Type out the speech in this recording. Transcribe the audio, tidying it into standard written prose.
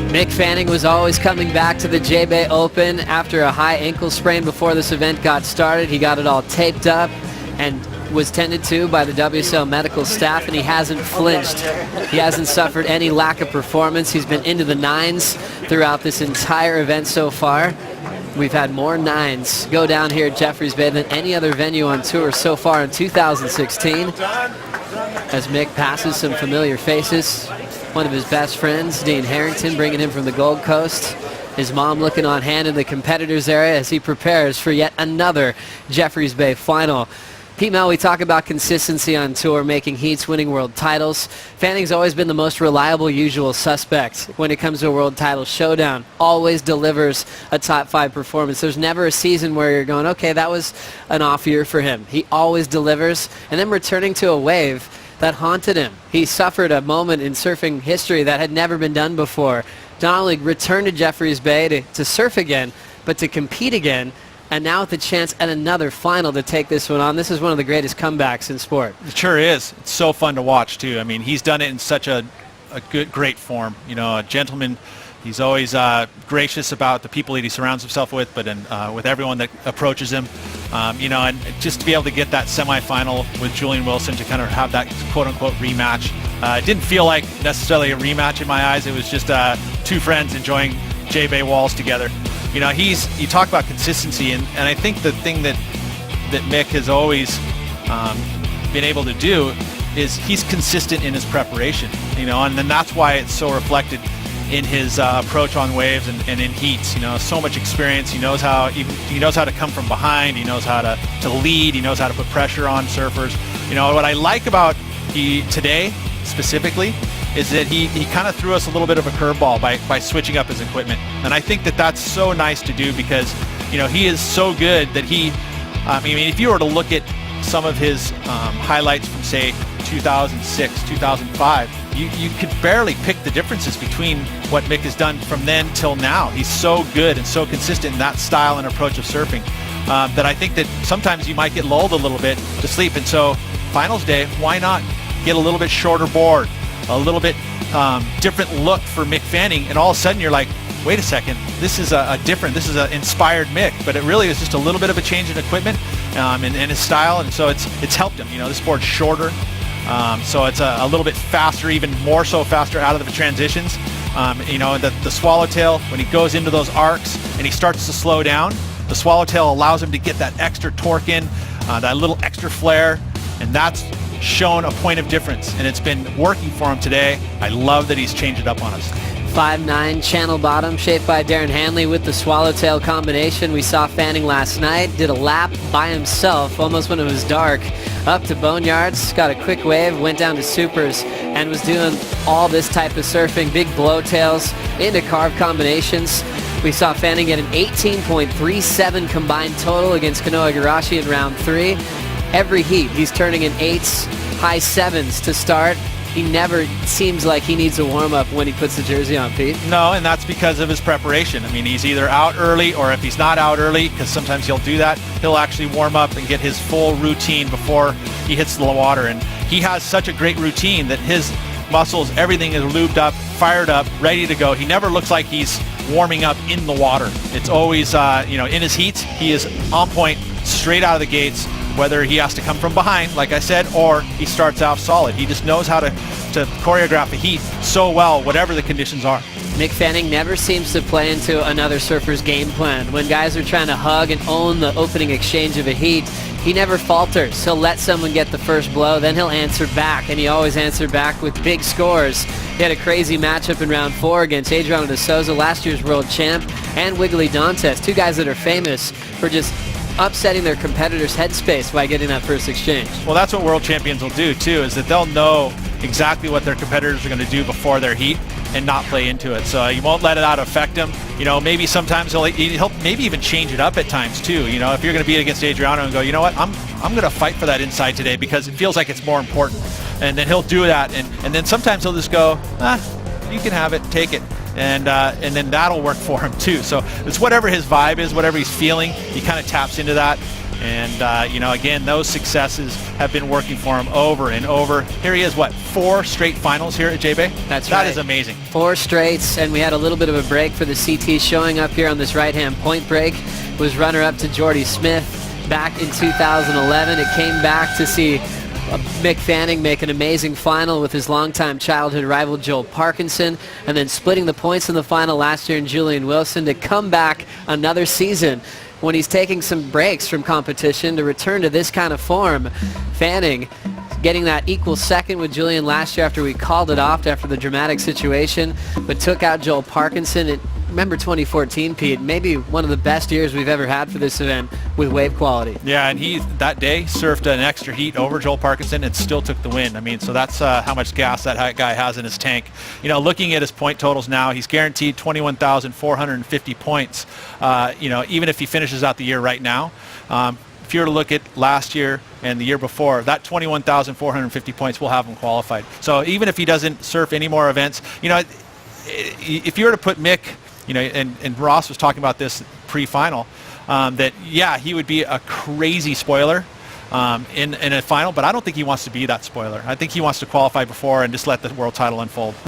Mick Fanning was always coming back to the J-Bay Open after a high ankle sprain before this event got started. He got it all taped up and was tended to by the WSL medical staff, and he hasn't flinched. He hasn't suffered any lack of performance. He's been into the nines throughout this entire event so far. We've had more nines go down here at Jeffreys Bay than any other venue on tour so far in 2016. As Mick passes some familiar faces. One of his best friends, Dean Harrington, bringing him from the Gold Coast. His mom looking on hand in the competitors area as he prepares for yet another Jeffreys Bay final. Pete Mel, we talk about consistency on tour, making heats, winning world titles. Fanning's always been the most reliable usual suspect when it comes to a world title showdown. Always delivers a top 5 performance. There's never a season where you're going, okay, that was an off year for him. He always delivers, and then returning to a wave that haunted him. He suffered a moment in surfing history that had never been done before. Not only return to Jeffreys Bay to surf again, but to compete again, and now with the chance at another final to take this one on. This is one of the greatest comebacks in sport. It sure is. It's so fun to watch, too. I mean, he's done it in such a great form. You know, a gentleman. He's always gracious about the people that he surrounds himself with, but with everyone that approaches him. You know, and just to be able to get that semifinal with Julian Wilson, to kind of have that quote-unquote rematch. It didn't feel like necessarily a rematch in my eyes. It was just two friends enjoying J-Bay Walls together. You know, you talk about consistency, and I think the thing that Mick has always been able to do is he's consistent in his preparation. You know, and then that's why it's so reflected in his approach on waves and in heats. You know, so much experience. He knows how to come from behind. He knows how to lead. He knows how to put pressure on surfers. You know, what I like about today specifically is that he kind of threw us a little bit of a curveball by switching up his equipment. And I think that that's so nice to do because, you know, he is so good that I mean, if you were to look at some of his highlights from, say, 2006, 2005, you could barely pick the differences between what Mick has done from then till now. He's so good and so consistent in that style and approach of surfing that I think that sometimes you might get lulled a little bit to sleep. And so finals day, why not get a little bit shorter board, a little bit different look for Mick Fanning, and all of a sudden you're like, wait a second, this is this is an inspired Mick, but it really is just a little bit of a change in equipment and his style, and so it's helped him. You know, this board's shorter. So it's a little bit faster, even more so faster out of the transitions. You know, the swallowtail, when he goes into those arcs and he starts to slow down, the swallowtail allows him to get that extra torque in, that little extra flare, and that's shown a point of difference, and it's been working for him today. I love that he's changed it up on us. 5'9" channel bottom shaped by Darren Hanley with the swallowtail combination. We saw Fanning last night, did a lap by himself almost when it was dark up to Boneyards, got a quick wave, went down to supers, and was doing all this type of surfing, big blowtails into carve combinations. We saw Fanning get an 18.37 combined total against Kanoa Igarashi in round 3. Every heat he's turning in 8s, high 7s to start. He never seems like he needs a warm-up when he puts the jersey on, Pete. No, and that's because of his preparation. I mean, he's either out early, or if he's not out early, because sometimes he'll do that, he'll actually warm up and get his full routine before he hits the water. And he has such a great routine that his muscles, everything is lubed up, fired up, ready to go. He never looks like he's warming up in the water. It's always, you know, in his heats, he is on point straight out of the gates, whether he has to come from behind, like I said, or he starts out solid. He just knows how to choreograph a heat so well, whatever the conditions are. Mick Fanning never seems to play into another surfer's game plan. When guys are trying to hug and own the opening exchange of a heat, he never falters. He'll let someone get the first blow, then he'll answer back, and he always answered back with big scores. He had a crazy matchup in round 4 against Adriano de Souza, last year's world champ, and Wiggly Dantes, two guys that are famous for just upsetting their competitors' headspace by getting that first exchange. Well, that's what world champions will do too, is that they'll know exactly what their competitors are going to do before their heat and not play into it. So you won't let it out affect him. You know, maybe sometimes he'll maybe even change it up at times too. You know, if you're going to be against Adriano and go, you know what, I'm going to fight for that inside today because it feels like it's more important. And then he'll do that, and then sometimes he'll just go, you can have it, take it. And then that'll work for him too. So it's whatever his vibe is, whatever he's feeling, he kind of taps into that. And, you know, again, those successes have been working for him over and over. Here he is, what, 4 straight finals here at J-Bay? That's right. That is amazing. 4 straights, and we had a little bit of a break for the CT. Showing up here on this right-hand point break was runner-up to Jordy Smith back in 2011. It came back to see Mick Fanning make an amazing final with his longtime childhood rival Joel Parkinson, and then splitting the points in the final last year in Julian Wilson to come back another season when he's taking some breaks from competition to return to this kind of form. Fanning getting that equal second with Julian last year after we called it off after the dramatic situation, but took out Joel Parkinson. And remember 2014, Pete, maybe one of the best years we've ever had for this event with wave quality. Yeah, and he that day surfed an extra heat over Joel Parkinson and still took the win. I mean, so that's how much gas that guy has in his tank. You know, looking at his point totals now, he's guaranteed 21,450 points. You know, even if he finishes out the year right now. If you were to look at last year and the year before, that 21,450 points will have him qualified. So even if he doesn't surf any more events, you know, if you were to put Mick, you know, and Ross was talking about this pre-final, that, yeah, he would be a crazy spoiler in a final, but I don't think he wants to be that spoiler. I think he wants to qualify before and just let the world title unfold.